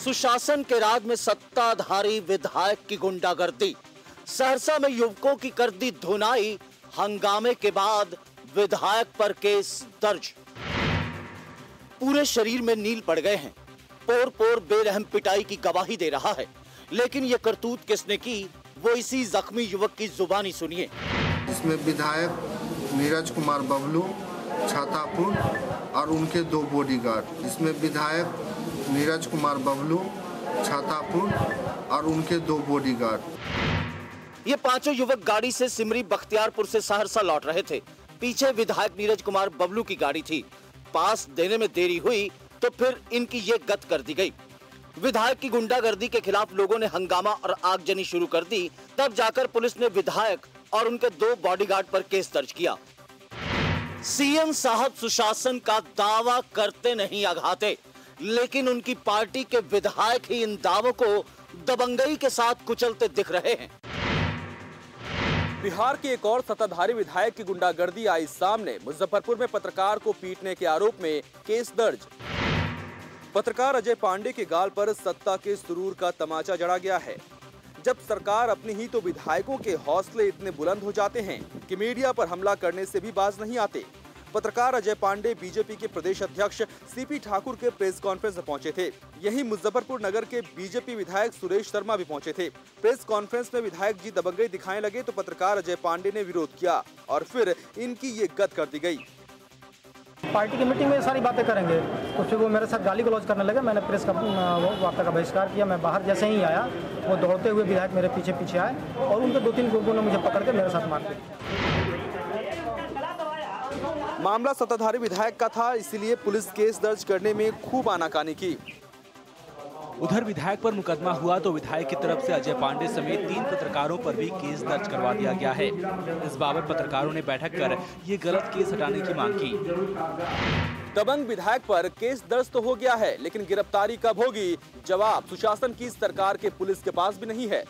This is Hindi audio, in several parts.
सुशासन के राज में सत्ताधारी विधायक की गुंडागर्दी। सहरसा में युवकों की कर दी धुनाई, हंगामे के बाद विधायक पर केस दर्ज। पूरे शरीर में नील पड़ गए हैं, पोर पोर बेरहम पिटाई की गवाही दे रहा है। लेकिन ये करतूत किसने की, वो इसी जख्मी युवक की जुबानी सुनिए। इसमें विधायक नीरज कुमार बबलू छातापुर और उनके 2 बॉडीगार्ड। इसमें विधायक नीरज कुमार बबलू छातापुर और उनके 2 बॉडीगार्ड। ये पांचों युवक गाड़ी से सिमरी बख्तियारपुर से सहरसा लौट रहे थे। पीछे विधायक नीरज कुमार बबलू की गाड़ी थी। पास देने में देरी हुई तो फिर इनकी ये गत कर दी गई। विधायक की गुंडागर्दी के खिलाफ लोगों ने हंगामा और आगजनी शुरू कर दी। तब जाकर पुलिस ने विधायक और उनके 2 बॉडीगार्ड पर केस दर्ज किया। सीएम साहब सुशासन का दावा करते नहीं अघाते, लेकिन उनकी पार्टी के विधायक ही इन दावों को दबंगई के साथ कुचलते दिख रहे हैं। बिहार के एक और सत्ताधारी विधायक की गुंडागर्दी आई सामने। मुजफ्फरपुर में पत्रकार को पीटने के आरोप में केस दर्ज। पत्रकार अजय पांडे के गाल पर सत्ता के सुरूर का तमाचा जड़ा गया है। जब सरकार अपनी ही तो विधायकों के हौसले इतने बुलंद हो जाते हैं कि मीडिया पर हमला करने से भी बाज नहीं आते। पत्रकार अजय पांडे बीजेपी के प्रदेश अध्यक्ष सीपी ठाकुर के प्रेस कॉन्फ्रेंस में पहुंचे थे। यहीं मुजफ्फरपुर नगर के बीजेपी विधायक सुरेश शर्मा भी पहुंचे थे। प्रेस कॉन्फ्रेंस में विधायक जी दबंगई दिखाने लगे तो पत्रकार अजय पांडे ने विरोध किया और फिर इनकी ये गत कर दी गई। पार्टी की मीटिंग में ये सारी बातें करेंगे, कुछ वो मेरे साथ गाली गलौज करने लगे। मैंने प्रेस का वार्ता का बहिष्कार किया। मैं बाहर जैसे ही आया, वो दौड़ते हुए विधायक मेरे पीछे पीछे आए और उनके 2-3 लोगों ने मुझे पकड़ के मेरे साथ मारपीट। मामला सत्ताधारी विधायक का था, इसीलिए पुलिस केस दर्ज करने में खूब आनाकानी की। उधर विधायक पर मुकदमा हुआ तो विधायक की तरफ से अजय पांडे समेत 3 पत्रकारों पर भी केस दर्ज करवा दिया गया है। इस बाबत पत्रकारों ने बैठक कर ये गलत केस हटाने की मांग की। दबंग विधायक पर केस दर्ज तो हो गया है, लेकिन गिरफ्तारी कब होगी, जवाब सुशासन की सरकार के पुलिस के पास भी नहीं है।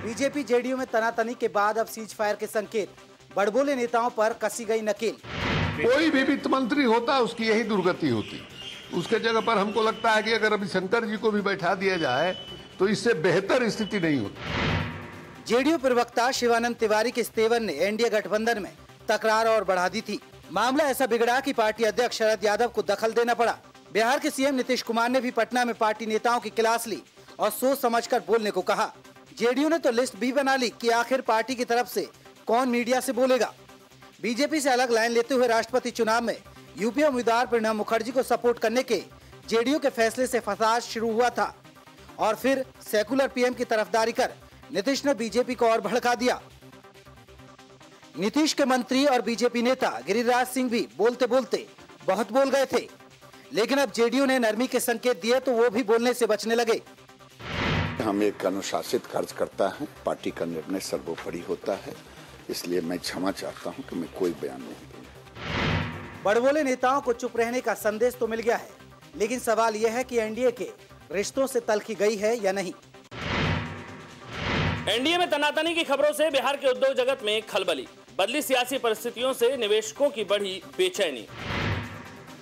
बीजेपी जेडीयू में तनातनी के बाद अब सीज फायर के संकेत। बड़बोले नेताओं पर कसी गई नकेल। कोई भी वित्त मंत्री होता उसकी यही दुर्गति होती। उसके जगह पर हमको लगता है कि अगर रविशंकर जी को भी बैठा दिया जाए तो इससे बेहतर स्थिति नहीं होती। जेडीयू प्रवक्ता शिवानंद तिवारी के इस्तेवर ने एनडीए गठबंधन में तकरार और बढ़ा दी थी। मामला ऐसा बिगड़ा कि पार्टी अध्यक्ष शरद यादव को दखल देना पड़ा। बिहार के सीएम नीतीश कुमार ने भी पटना में पार्टी नेताओं की क्लास ली और सोच समझकर बोलने को कहा। जेडीयू ने तो लिस्ट भी बना ली कि आखिर पार्टी की तरफ से कौन मीडिया से बोलेगा। बीजेपी से अलग लाइन लेते हुए राष्ट्रपति चुनाव में यूपी उम्मीदवार प्रणब मुखर्जी को सपोर्ट करने के जेडीयू के फैसले से फसाद शुरू हुआ था और फिर सेकुलर पीएम की तरफदारी कर नीतीश ने बीजेपी को और भड़का दिया। नीतीश के मंत्री और बीजेपी नेता गिरिराज सिंह भी बोलते बोलते बहुत बोल गए थे, लेकिन अब जेडीयू ने नरमी के संकेत दिए तो वो भी बोलने से बचने लगे। हम एक अनुशासित कार्यकर्ता हैं, पार्टी का निर्णय सर्वोपरि होता है, इसलिए मैं क्षमा चाहता हूं कि मैं कोई बयान नहीं दूंगा। बड़बोले नेताओं को चुप रहने का संदेश तो मिल गया है, लेकिन सवाल यह है कि एनडीए के रिश्तों से तलखी गई है या नहीं। एनडीए में तनातनी की खबरों से बिहार के उद्योग जगत में खलबली। बदली सियासी परिस्थितियों से निवेशकों की बढ़ी बेचैनी।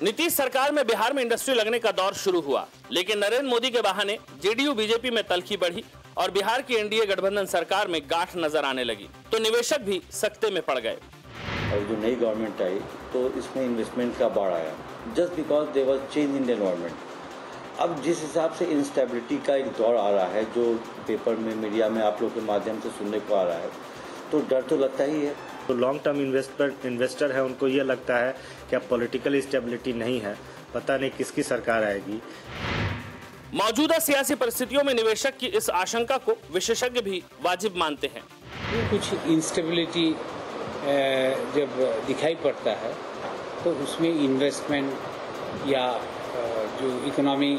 नीतीश सरकार में बिहार में इंडस्ट्री लगने का दौर शुरू हुआ, लेकिन नरेंद्र मोदी के बहाने जेडीयू बीजेपी में तलखी बढ़ी और बिहार की एनडीए गठबंधन सरकार में गांठ नजर आने लगी तो निवेशक भी सकते में पड़ गए। और जो नई गवर्नमेंट आई तो इसमें इन्वेस्टमेंट का बाढ़ आया, just because there was change in the environment. अब जिस हिसाब से इंस्टेबिलिटी का एक दौर आ रहा है, जो पेपर में मीडिया में आप लोग के माध्यम से सुनने को आ रहा है, तो डर तो लगता ही है। तो लॉन्ग टर्म इन्वेस्टर है, उनको ये लगता है कि अब पॉलिटिकल स्टेबिलिटी नहीं है, पता नहीं किसकी सरकार आएगी। मौजूदा सियासी परिस्थितियों में निवेशक की इस आशंका को विशेषज्ञ भी वाजिब मानते हैं। कुछ इंस्टेबिलिटी जब दिखाई पड़ता है तो उसमें इन्वेस्टमेंट या जो इकोनॉमी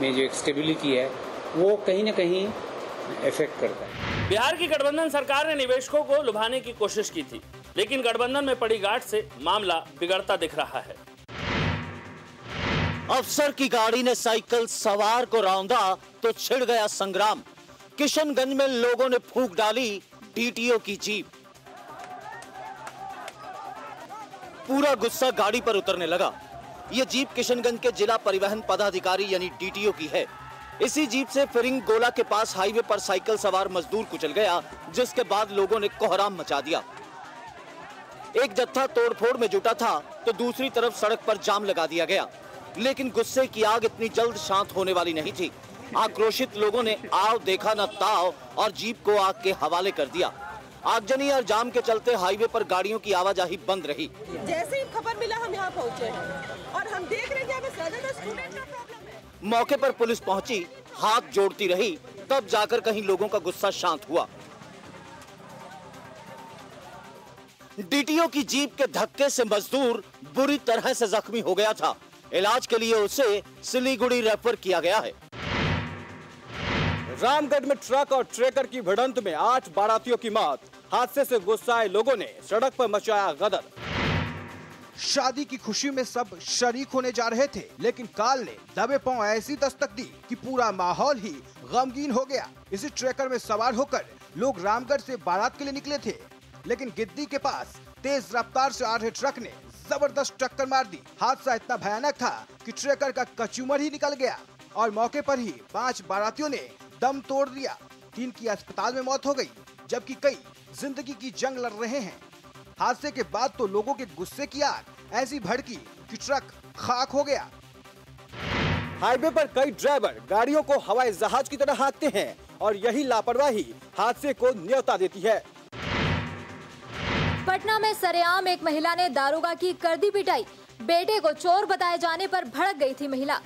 में जो एक स्टेबिलिटी है वो कहीं ना कहीं इफेक्ट करता है। बिहार की गठबंधन सरकार ने निवेशकों को लुभाने की कोशिश की थी, लेकिन गठबंधन में पड़ी गांठ से मामला बिगड़ता दिख रहा है। अफसर की गाड़ी ने साइकिल सवार को रौंदा तो छिड़ गया संग्राम। किशनगंज में लोगों ने फूंक डाली डीटीओ की जीप। पूरा गुस्सा गाड़ी पर उतरने लगा। ये जीप किशनगंज के जिला परिवहन पदाधिकारी यानी डीटीओ की है। इसी जीप से फिरिंग गोला के पास हाईवे पर साइकिल सवार मजदूर कुचल गया, जिसके बाद लोगों ने कोहराम मचा दिया। एक जत्था तोड़फोड़ में जुटा था तो दूसरी तरफ सड़क पर जाम लगा दिया गया, लेकिन गुस्से की आग इतनी जल्द शांत होने वाली नहीं थी। आक्रोशित लोगों ने आओ देखा न ताओ और जीप को आग के हवाले कर दिया। आगजनी और जाम के चलते हाईवे पर गाड़ियों की आवाजाही बंद रही। जैसे ही खबर मिला हम यहाँ पहुँचे हैं और हम देख रहे हैं कि हमें स्टूडेंट का प्रॉब्लम है। मौके पर पुलिस पहुंची, हाथ जोड़ती रही, तब जाकर कहीं लोगों का गुस्सा शांत हुआ। डीटीओ की जीप के धक्के से मजदूर बुरी तरह से जख्मी हो गया था। इलाज के लिए उसे सिलीगुड़ी रेफर किया गया है। रामगढ़ में ट्रक और ट्रैकर की भिड़ंत में 8 बारातियों की मौत। हादसे से गुस्साए लोगों ने सड़क पर मचाया गदर। शादी की खुशी में सब शरीक होने जा रहे थे, लेकिन काल ने दबे पांव ऐसी दस्तक दी कि पूरा माहौल ही गमगीन हो गया। इसी ट्रैकर में सवार होकर लोग रामगढ़ से बारात के लिए निकले थे, लेकिन गिद्दी के पास तेज रफ्तार से आ रहे ट्रक ने जबरदस्त टक्कर मार दी। हादसा इतना भयानक था कि ट्रैकर का कचूमर ही निकल गया और मौके पर ही 5 बारातियों ने दम तोड़ दिया। 3 की अस्पताल में मौत हो गई, जबकि कई जिंदगी की जंग लड़ रहे हैं। हादसे के बाद तो लोगों के गुस्से की आग ऐसी भड़की कि ट्रक खाक हो गया। हाईवे पर कई ड्राइवर गाड़ियों को हवाई जहाज की तरह हाँकते हैं और यही लापरवाही हादसे को न्योता देती है। पटना में सरेआम एक महिला ने दारोगा की कर दी पिटाई। बेटे को चोर बताए जाने पर भड़क गई थी महिला।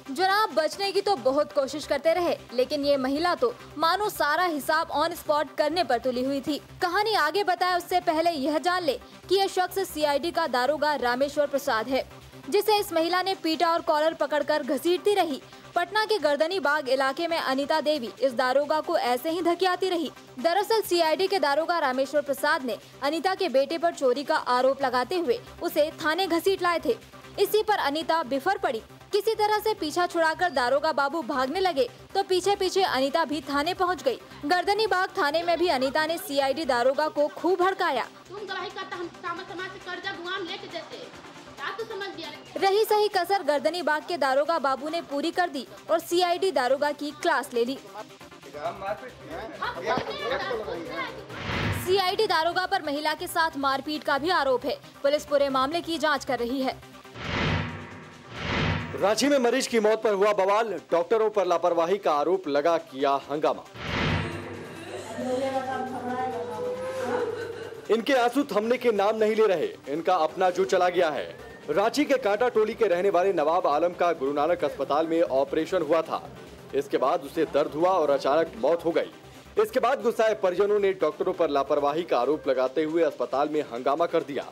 जनाब बचने की तो बहुत कोशिश करते रहे, लेकिन ये महिला तो मानो सारा हिसाब ऑन स्पॉट करने पर तुली हुई थी। कहानी आगे बताए उससे पहले यह जान ले कि यह शख्स सीआईडी का दारोगा रामेश्वर प्रसाद है, जिसे इस महिला ने पीटा और कॉलर पकड़कर घसीटती रही। पटना के गर्दनी बाग इलाके में अनीता देवी इस दारोगा को ऐसे ही धकियाती रही। दरअसल सीआईडी के दारोगा रामेश्वर प्रसाद ने अनीता के बेटे पर चोरी का आरोप लगाते हुए उसे थाने घसीट लाए थे। इसी पर अनीता बिफर पड़ी। किसी तरह से पीछा छुड़ाकर दारोगा बाबू भागने लगे तो पीछे पीछे अनीता भी थाने पहुंच गई। गर्दनी बाग थाने में भी अनीता ने सीआईडी दारोगा को खूब भड़काया। रही सही कसर गर्दनी बाग के दारोगा बाबू ने पूरी कर दी और सीआईडी दारोगा की क्लास ले ली। सीआईडी दारोगा पर महिला के साथ मारपीट का भी आरोप है। पुलिस पूरे मामले की जांच कर रही है। रांची में मरीज की मौत पर हुआ बवाल। डॉक्टरों पर लापरवाही का आरोप लगा, किया हंगामा। इनके आंसू थमने के नाम नहीं ले रहे, इनका अपना जो चला गया है। रांची के कांटा टोली के रहने वाले नवाब आलम का गुरु नानक अस्पताल में ऑपरेशन हुआ था। इसके बाद उसे दर्द हुआ और अचानक मौत हो गई। इसके बाद गुस्साए परिजनों ने डॉक्टरों पर लापरवाही का आरोप लगाते हुए अस्पताल में हंगामा कर दिया।